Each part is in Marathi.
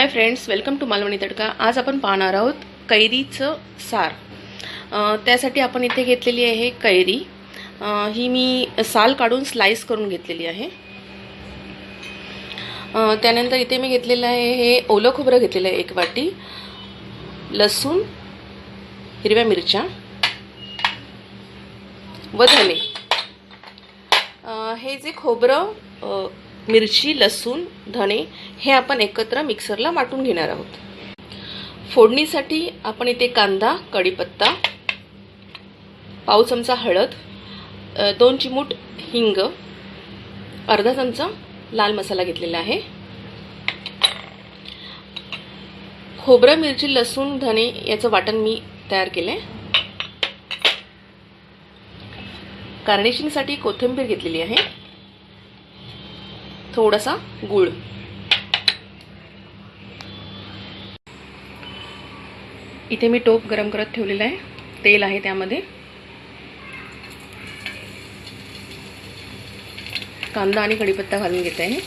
High friends, welcome to Malvani tadka. आज आपण पाहणार आहोत कैरीचं सार। त्यासाठी आपण इथे घेतलेली आहे कैरी। ही मी साल काढून स्लाइस करून घेतलेली आहे। त्यानंतर इथे मी घेतलेलं आहे हे ओलं खोबरं घेतलेलं आहे 1 वाटी, लसूण, हिरव्या मिरच्या व धने। हे जे खोबरं, मिरची, लसूण, धने हे आपण एकत्र मिक्सरला वाटून घेणार आहोत। फोडणीसाठी आपण इथे कांदा, कढीपत्ता, पाव चमचा हळद, 2 चिमूट हिंग, अर्धा चमचा लाल मसाला घेतलेला आहे। खोबरं, मिरची, लसूण, धने याचं वाटण मी तयार केले। गार्निशिंगसाठी कोथिंबीर घेतलेली आहे, थोडासा गूळ। इथे मी टोप गरम करत ठेवलेला आहे, तेल आहे त्यामध्ये। कांदा आणि कढीपत्ता घालून घेते आहे।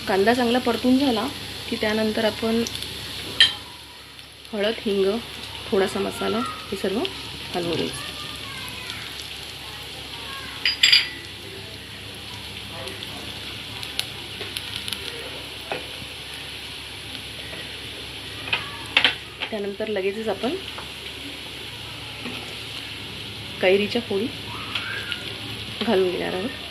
कांदा चांगला परतून झाला की त्यानंतर आपण हळद, हिंग, थोडासा मसाला हे सर्व घालून घ्यायचं। त्यानंतर लगेचच आपण कैरीच्या फोडी घालून घेणार आहोत।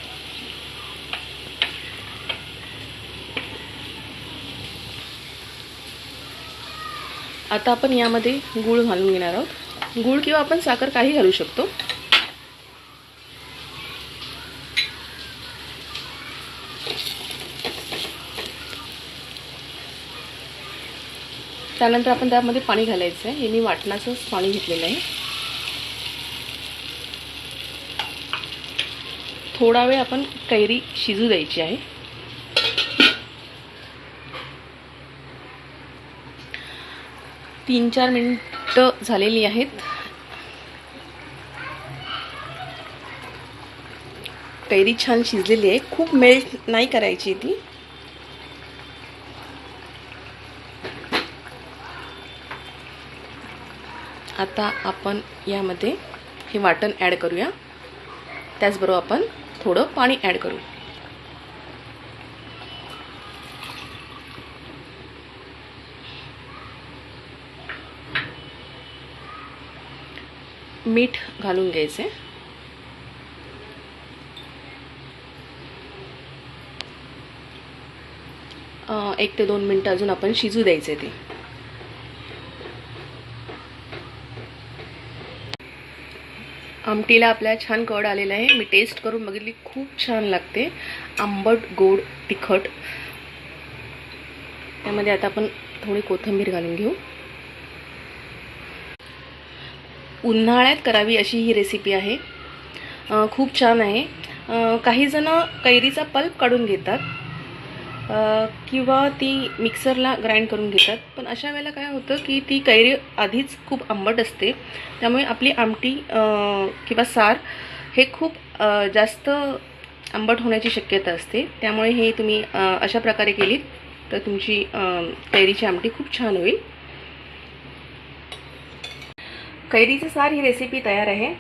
आता आपण यामध्ये गूळ घालून घेणार आहोत। गूळ किंवा आपण साखर काही घालू शकतो। त्यानंतर आपण त्यामध्ये पाणी घालायचं आहे। हे मी वाटणाचं पाणी घेतलेलं आहे। थोडा वेळ आपण कैरी शिजू द्यायची आहे। 3-4 मिनिटं झालेली आहेत। कैरी छान शिजलेली आहे, खूप मेल्ट नाही करायची ती। आता आपण यामध्ये हे वाटण ॲड करूया। त्याचबरोबर आपण थोडं पाणी ॲड करू। मीठ घालून घ्यायचे। 1 ते 2 मिनिटं अजून आपण शिजू द्यायचे ते। आमटीला आपल्या छान कड आलेला आहे। मी टेस्ट करून बघितली, खूप छान लागते, आंबट, गोड, तिखट। त्यामध्ये आता आपण थोडी कोथिंबीर घालून घेऊ। उन्हाळ्यात करावी अशी ही रेसिपी आहे, खूप छान आहे। काही जण कैरीचा पल्प काढून घेतात किंवा ती मिक्सरला ग्राइंड करून घेतात, पण अशा वेळेला काय होतं की ती कैरी आधीच खूप आंबट असते, त्यामुळे आपली आमटी किंवा सार हे खूप जास्त आंबट होण्याची शक्यता असते। त्यामुळे हे तुम्ही अशा प्रकारे केलीत तर तुमची कैरीची आमटी खूप छान होईल। कैरीचं सार ही रेसिपी तयार आहे।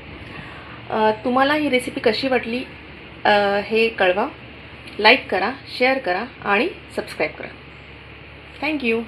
तुम्हाला ही रेसिपी कशी वाटली हे कळवा। लाईक करा, शेअर करा आणि सबस्क्राईब करा। थँक्यू।